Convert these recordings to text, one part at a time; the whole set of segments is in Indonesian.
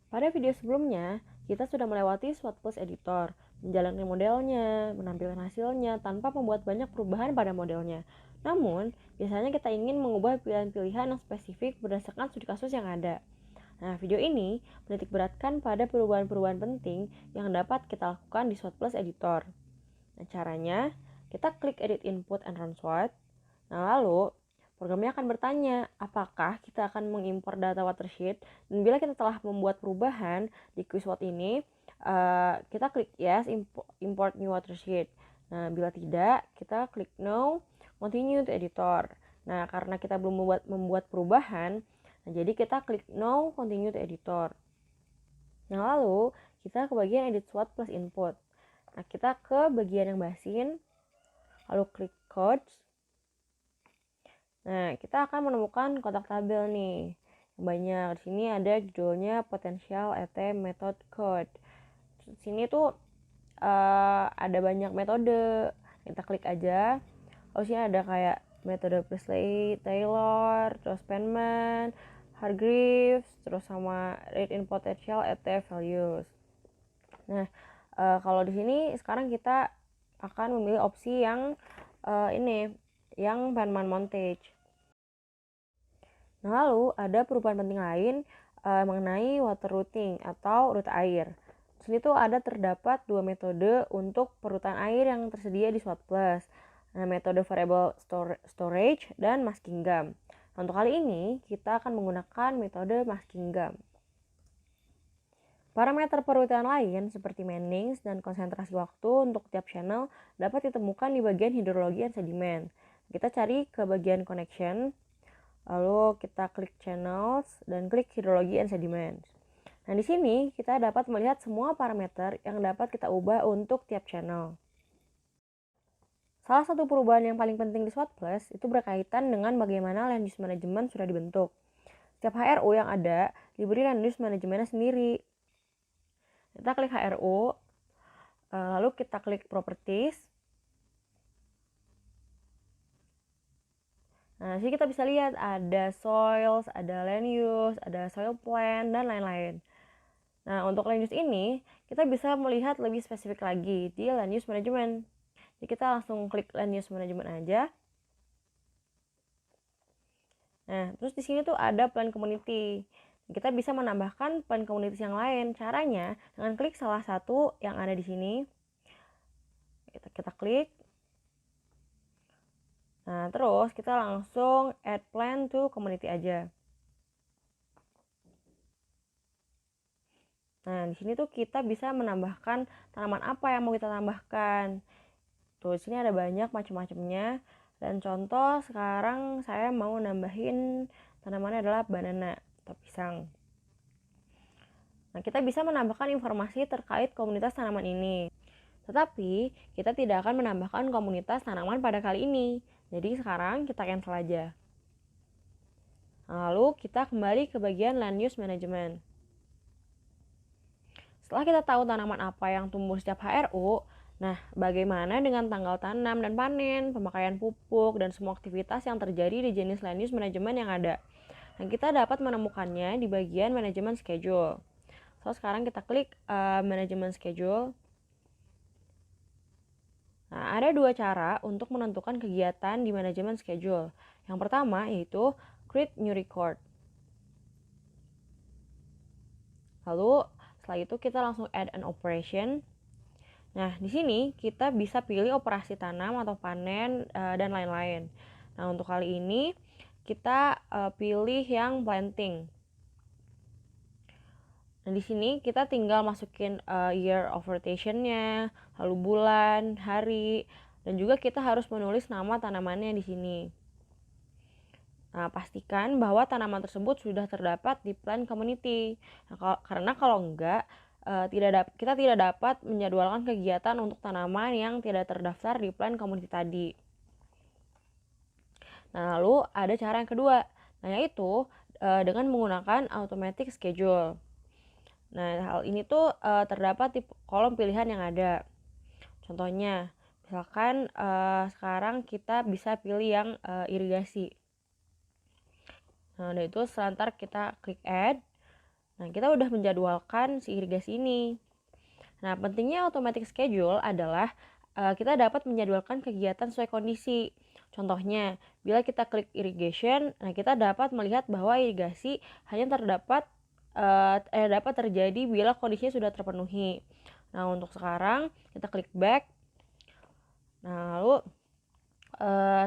Pada video sebelumnya, kita sudah melewati SWOT Plus Editor, menjalankan modelnya, menampilkan hasilnya tanpa membuat banyak perubahan pada modelnya. Namun, biasanya kita ingin mengubah pilihan-pilihan yang spesifik berdasarkan studi kasus yang ada. Nah, video ini menitik beratkan pada perubahan-perubahan penting yang dapat kita lakukan di SWOT Plus Editor. Nah, caranya, kita klik Edit Input and Run SWOT. Nah, lalu programnya akan bertanya apakah kita akan mengimpor data watersheet, dan bila kita telah membuat perubahan di quiz SWOT ini, kita klik yes, import new watersheet. Nah, bila tidak, kita klik no, continue to editor. Nah, karena kita belum membuat perubahan, nah jadi kita klik no, continue to editor. Nah, lalu kita ke bagian edit SWOT plus input. Nah, kita ke bagian yang bahasin, lalu klik codes. Nah, kita akan menemukan kotak tabel nih. Yang banyak. Di sini ada judulnya Potential ATM Method Code. Di sini tuh ada banyak metode. Kita klik aja. Lalu sini ada kayak metode Priestley, Taylor, terus Penman, Hargreaves, terus sama rate in potential ATM values. Nah, kalau di sini sekarang kita akan memilih opsi yang ini, yang Penman Montage. Nah, lalu ada perubahan penting lain mengenai water routing atau rute air. Di sini tuh terdapat dua metode untuk perutan air yang tersedia di SWOT Plus. Nah, metode variable storage dan masking gum. Nah, untuk kali ini kita akan menggunakan metode masking gum. Parameter perutan lain seperti mannings dan konsentrasi waktu untuk tiap channel dapat ditemukan di bagian hidrologi dan sedimen. Kita cari ke bagian connection. Lalu kita klik channels dan klik hidrologi and sediments. Nah, di sini kita dapat melihat semua parameter yang dapat kita ubah untuk tiap channel. Salah satu perubahan yang paling penting di SWOT Plus itu berkaitan dengan bagaimana land use management sudah dibentuk. Setiap HRU yang ada diberi land use manajemennya sendiri. Kita klik HRU, lalu kita klik properties. Nah, sini kita bisa lihat ada soils, ada land use, ada soil plan, dan lain-lain. Nah, untuk land use ini, kita bisa melihat lebih spesifik lagi di land use management. Jadi kita langsung klik land use management aja. Nah, terus di sini tuh ada plan community. Kita bisa menambahkan plan communities yang lain. Caranya dengan klik salah satu yang ada di sini. Kita klik. Nah, terus kita langsung add plan to community aja. Nah, di sini tuh kita bisa menambahkan tanaman apa yang mau kita tambahkan. Tuh, di sini ada banyak macam-macamnya. Dan contoh sekarang saya mau nambahin tanamannya adalah banana atau pisang. Nah, kita bisa menambahkan informasi terkait komunitas tanaman ini. Tetapi, kita tidak akan menambahkan komunitas tanaman pada kali ini. Jadi sekarang kita cancel aja. Lalu kita kembali ke bagian land use management. Setelah kita tahu tanaman apa yang tumbuh setiap HRU, nah bagaimana dengan tanggal tanam dan panen, pemakaian pupuk, dan semua aktivitas yang terjadi di jenis land use management yang ada. Nah, kita dapat menemukannya di bagian manajemen schedule. So, sekarang kita klik manajemen schedule. Nah, ada dua cara untuk menentukan kegiatan di manajemen schedule. Yang pertama yaitu create new record. Lalu setelah itu kita langsung add an operation. Nah, di sini kita bisa pilih operasi tanam atau panen dan lain-lain. Nah, untuk kali ini kita pilih yang planting. Nah, di sini kita tinggal masukin year of rotation-nya, lalu bulan, hari, dan juga kita harus menulis nama tanamannya di sini. Nah, pastikan bahwa tanaman tersebut sudah terdapat di plan community. Nah, karena kalau enggak, kita tidak dapat menjadwalkan kegiatan untuk tanaman yang tidak terdaftar di plan community tadi. Nah, lalu ada cara yang kedua, nah yaitu dengan menggunakan automatic schedule. Nah, hal ini tuh terdapat di kolom pilihan yang ada. Contohnya, misalkan sekarang kita bisa pilih yang irigasi. Nah, dari itu selantar kita klik add. Nah, kita udah menjadwalkan si irigasi ini. Nah, pentingnya automatic schedule adalah kita dapat menjadwalkan kegiatan sesuai kondisi. Contohnya, bila kita klik irrigation, nah kita dapat melihat bahwa irigasi hanya dapat terjadi bila kondisinya sudah terpenuhi. Nah, untuk sekarang kita klik back. Nah, lalu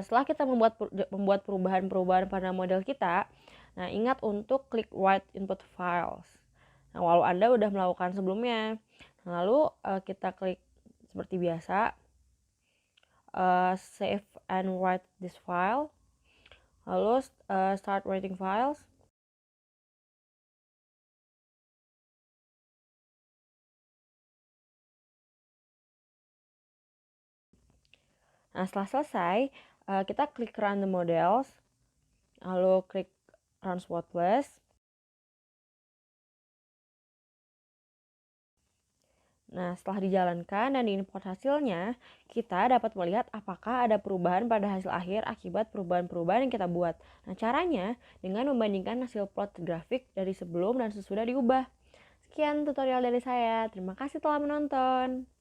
setelah kita membuat perubahan-perubahan pada model kita, nah ingat untuk klik write input files. Nah, walau Anda udah melakukan sebelumnya. Nah, lalu kita klik seperti biasa, save and write this file. Lalu start writing files. Nah, setelah selesai, kita klik run the models, lalu klik run SWOT plus. Nah, setelah dijalankan dan diimport hasilnya, kita dapat melihat apakah ada perubahan pada hasil akhir akibat perubahan-perubahan yang kita buat. Nah, caranya dengan membandingkan hasil plot grafik dari sebelum dan sesudah diubah. Sekian tutorial dari saya. Terima kasih telah menonton.